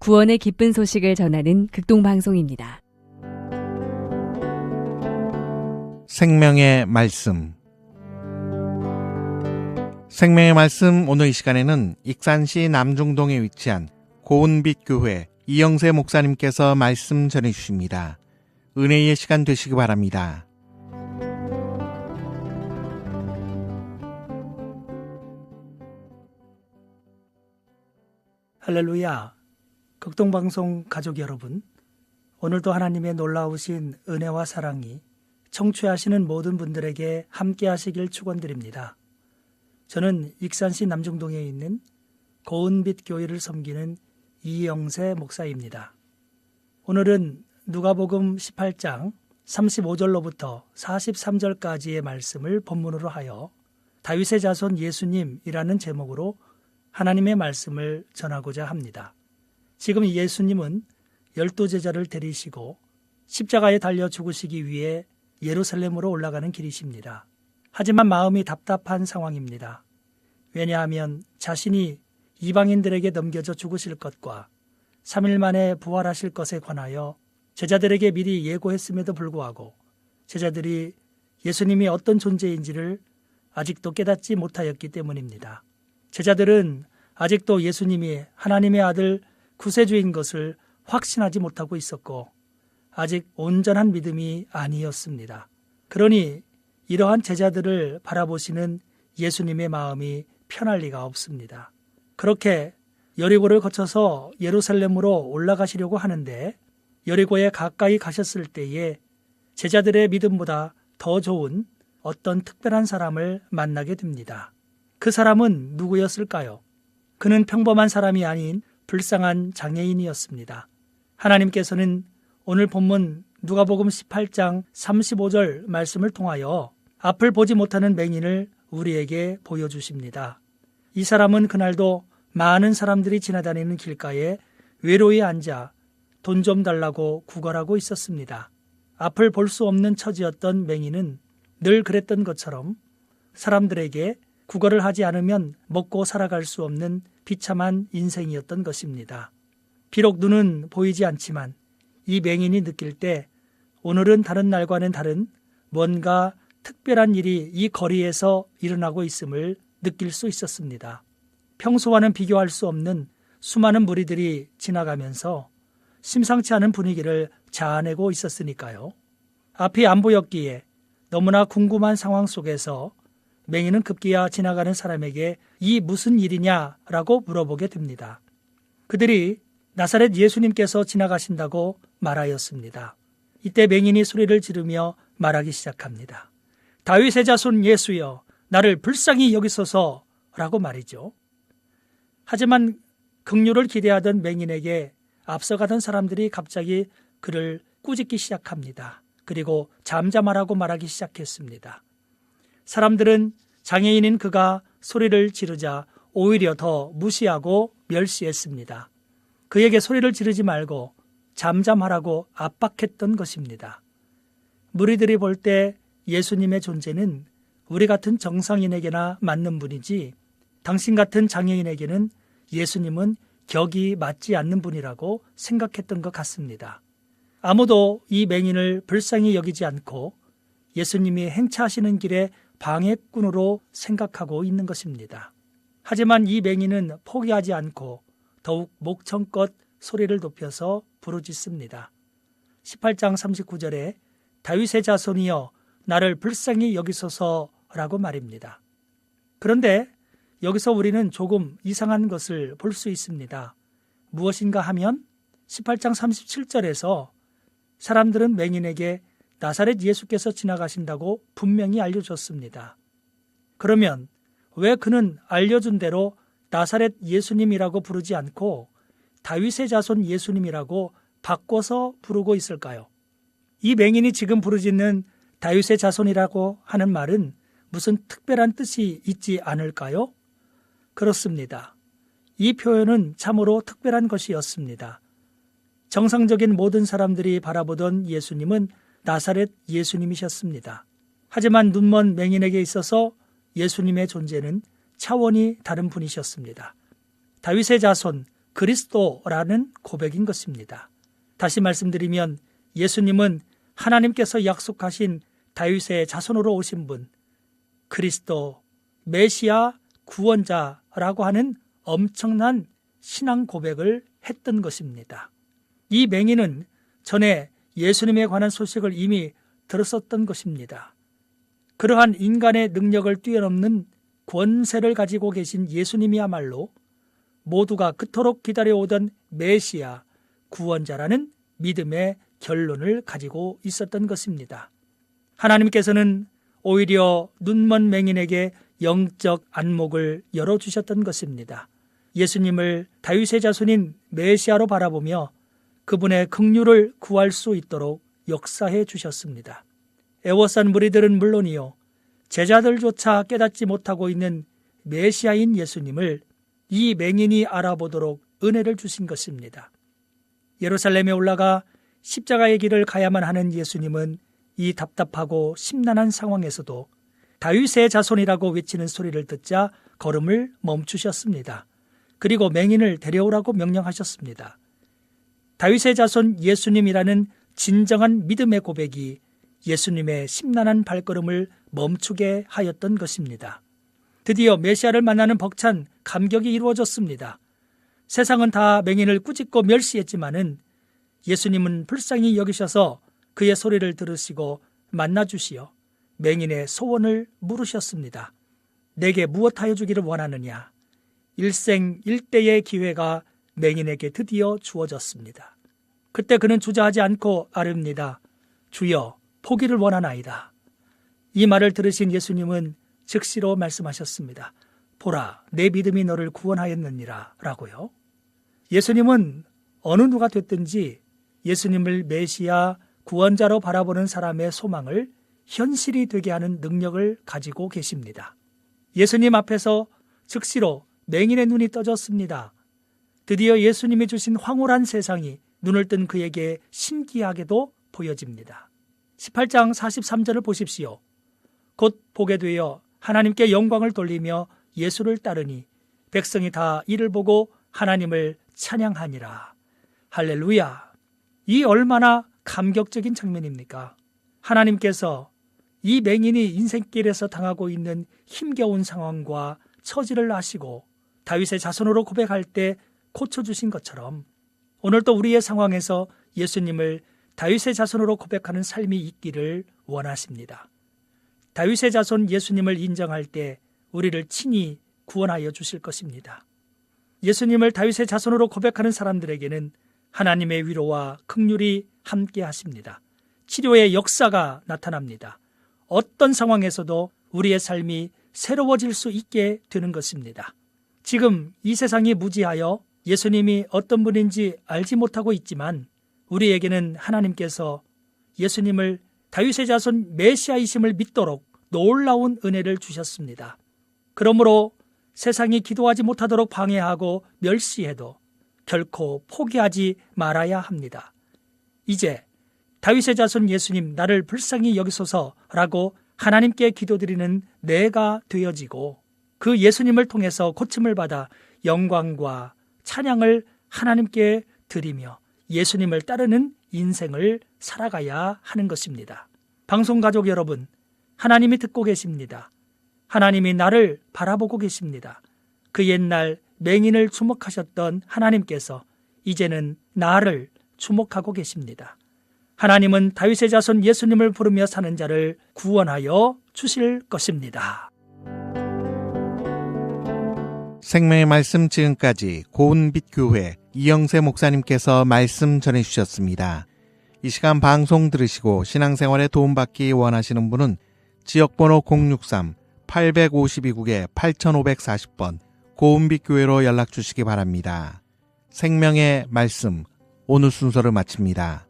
구원의 기쁜 소식을 전하는 극동방송입니다. 생명의 말씀. 생명의 말씀, 오늘 이 시간에는 익산시 남중동에 위치한 고운빛 교회 이영세 목사님께서 말씀 전해주십니다. 은혜의 시간 되시기 바랍니다. 할렐루야. 극동방송 가족 여러분, 오늘도 하나님의 놀라우신 은혜와 사랑이 청취하시는 모든 분들에게 함께 하시길 축원드립니다. 저는 익산시 남중동에 있는 고운빛 교회를 섬기는 이영세 목사입니다. 오늘은 누가복음 18장 35절로부터 43절까지의 말씀을 본문으로 하여 다윗의 자손 예수님이라는 제목으로 하나님의 말씀을 전하고자 합니다. 지금 예수님은 12제자를 데리시고 십자가에 달려 죽으시기 위해 예루살렘으로 올라가는 길이십니다. 하지만 마음이 답답한 상황입니다. 왜냐하면 자신이 이방인들에게 넘겨져 죽으실 것과 3일 만에 부활하실 것에 관하여 제자들에게 미리 예고했음에도 불구하고 제자들이 예수님이 어떤 존재인지를 아직도 깨닫지 못하였기 때문입니다. 제자들은 아직도 예수님이 하나님의 아들 구세주인 것을 확신하지 못하고 있었고 아직 온전한 믿음이 아니었습니다. 그러니 이러한 제자들을 바라보시는 예수님의 마음이 편할 리가 없습니다. 그렇게 여리고를 거쳐서 예루살렘으로 올라가시려고 하는데 여리고에 가까이 가셨을 때에 제자들의 믿음보다 더 좋은 어떤 특별한 사람을 만나게 됩니다. 그 사람은 누구였을까요? 그는 평범한 사람이 아닌 불쌍한 장애인이었습니다. 하나님께서는 오늘 본문 누가복음 18장 35절 말씀을 통하여 앞을 보지 못하는 맹인을 우리에게 보여주십니다. 이 사람은 그날도 많은 사람들이 지나다니는 길가에 외로이 앉아 돈 좀 달라고 구걸하고 있었습니다. 앞을 볼 수 없는 처지였던 맹인은 늘 그랬던 것처럼 사람들에게 구걸을 하지 않으면 먹고 살아갈 수 없는 비참한 인생이었던 것입니다. 비록 눈은 보이지 않지만 이 맹인이 느낄 때 오늘은 다른 날과는 다른 뭔가 특별한 일이 이 거리에서 일어나고 있음을 느낄 수 있었습니다. 평소와는 비교할 수 없는 수많은 무리들이 지나가면서 심상치 않은 분위기를 자아내고 있었으니까요. 앞이 안 보였기에 너무나 궁금한 상황 속에서 맹인은 급기야 지나가는 사람에게 이 무슨 일이냐라고 물어보게 됩니다. 그들이 나사렛 예수님께서 지나가신다고 말하였습니다. 이때 맹인이 소리를 지르며 말하기 시작합니다. 다윗의 자손 예수여, 나를 불쌍히 여기소서 라고 말이죠. 하지만 긍휼을 기대하던 맹인에게 앞서가던 사람들이 갑자기 그를 꾸짖기 시작합니다. 그리고 잠잠하라고 말하기 시작했습니다. 사람들은 장애인인 그가 소리를 지르자 오히려 더 무시하고 멸시했습니다. 그에게 소리를 지르지 말고 잠잠하라고 압박했던 것입니다. 무리들이 볼 때 예수님의 존재는 우리 같은 정상인에게나 맞는 분이지 당신 같은 장애인에게는 예수님은 격이 맞지 않는 분이라고 생각했던 것 같습니다. 아무도 이 맹인을 불쌍히 여기지 않고 예수님이 행차하시는 길에 방해꾼으로 생각하고 있는 것입니다. 하지만 이 맹인은 포기하지 않고 더욱 목청껏 소리를 높여서 부르짖습니다. 18장 39절에 다윗의 자손이여 나를 불쌍히 여기소서라고 말입니다. 그런데 여기서 우리는 조금 이상한 것을 볼 수 있습니다. 무엇인가 하면 18장 37절에서 사람들은 맹인에게 나사렛 예수께서 지나가신다고 분명히 알려줬습니다. 그러면 왜 그는 알려준 대로 나사렛 예수님이라고 부르지 않고 다윗의 자손 예수님이라고 바꿔서 부르고 있을까요? 이 맹인이 지금 부르짖는 다윗의 자손이라고 하는 말은 무슨 특별한 뜻이 있지 않을까요? 그렇습니다. 이 표현은 참으로 특별한 것이었습니다. 정상적인 모든 사람들이 바라보던 예수님은 나사렛 예수님이셨습니다. 하지만 눈먼 맹인에게 있어서 예수님의 존재는 차원이 다른 분이셨습니다. 다윗의 자손, 그리스도라는 고백인 것입니다. 다시 말씀드리면 예수님은 하나님께서 약속하신 다윗의 자손으로 오신 분, 그리스도, 메시아, 구원자라고 하는 엄청난 신앙 고백을 했던 것입니다. 이 맹인은 전에 예수님에 관한 소식을 이미 들었었던 것입니다. 그러한 인간의 능력을 뛰어넘는 권세를 가지고 계신 예수님이야말로 모두가 그토록 기다려오던 메시아, 구원자라는 믿음의 결론을 가지고 있었던 것입니다. 하나님께서는 오히려 눈먼 맹인에게 영적 안목을 열어주셨던 것입니다. 예수님을 다윗의 자손인 메시아로 바라보며 그분의 긍휼을 구할 수 있도록 역사해 주셨습니다. 애워싼 무리들은 물론이요, 제자들조차 깨닫지 못하고 있는 메시아인 예수님을 이 맹인이 알아보도록 은혜를 주신 것입니다. 예루살렘에 올라가 십자가의 길을 가야만 하는 예수님은 이 답답하고 심란한 상황에서도 다윗의 자손이라고 외치는 소리를 듣자 걸음을 멈추셨습니다. 그리고 맹인을 데려오라고 명령하셨습니다. 다윗의 자손 예수님이라는 진정한 믿음의 고백이 예수님의 심란한 발걸음을 멈추게 하였던 것입니다. 드디어 메시아를 만나는 벅찬 감격이 이루어졌습니다. 세상은 다 맹인을 꾸짖고 멸시했지만은 예수님은 불쌍히 여기셔서 그의 소리를 들으시고 만나주시어 맹인의 소원을 물으셨습니다. 내게 무엇하여 주기를 원하느냐? 일생일대의 기회가 맹인에게 드디어 주어졌습니다. 그때 그는 주저하지 않고 아릅니다. 주여, 포기를 원하나이다. 이 말을 들으신 예수님은 즉시로 말씀하셨습니다. 보라, 내 믿음이 너를 구원하였느니라 라고요. 예수님은 어느 누가 됐든지 예수님을 메시아 구원자로 바라보는 사람의 소망을 현실이 되게 하는 능력을 가지고 계십니다. 예수님 앞에서 즉시로 맹인의 눈이 떠졌습니다. 드디어 예수님이 주신 황홀한 세상이 눈을 뜬 그에게 신기하게도 보여집니다. 18장 43절을 보십시오. 곧 보게 되어 하나님께 영광을 돌리며 예수를 따르니 백성이 다 이를 보고 하나님을 찬양하니라. 할렐루야! 이 얼마나 감격적인 장면입니까? 하나님께서 이 맹인이 인생길에서 당하고 있는 힘겨운 상황과 처지를 아시고 다윗의 자손으로 고백할 때 고쳐주신 것처럼 오늘도 우리의 상황에서 예수님을 다윗의 자손으로 고백하는 삶이 있기를 원하십니다. 다윗의 자손 예수님을 인정할 때 우리를 친히 구원하여 주실 것입니다. 예수님을 다윗의 자손으로 고백하는 사람들에게는 하나님의 위로와 긍휼이 함께 하십니다. 치료의 역사가 나타납니다. 어떤 상황에서도 우리의 삶이 새로워질 수 있게 되는 것입니다. 지금 이 세상이 무지하여 예수님이 어떤 분인지 알지 못하고 있지만 우리에게는 하나님께서 예수님을 다윗의 자손 메시아이심을 믿도록 놀라운 은혜를 주셨습니다. 그러므로 세상이 기도하지 못하도록 방해하고 멸시해도 결코 포기하지 말아야 합니다. 이제 다윗의 자손 예수님 나를 불쌍히 여기소서라고 하나님께 기도드리는 내가 되어지고 그 예수님을 통해서 고침을 받아 영광과 찬양을 하나님께 드리며 예수님을 따르는 인생을 살아가야 하는 것입니다. 방송가족 여러분, 하나님이 듣고 계십니다. 하나님이 나를 바라보고 계십니다. 그 옛날 맹인을 주목하셨던 하나님께서 이제는 나를 주목하고 계십니다. 하나님은 다윗의 자손 예수님을 부르며 사는 자를 구원하여 주실 것입니다. 생명의 말씀 지금까지 고운빛교회 이영세 목사님께서 말씀 전해주셨습니다. 이 시간 방송 들으시고 신앙생활에 도움받기 원하시는 분은 지역번호 063-852국에 8540번 고운빛교회로 연락주시기 바랍니다. 생명의 말씀 오늘 순서를 마칩니다.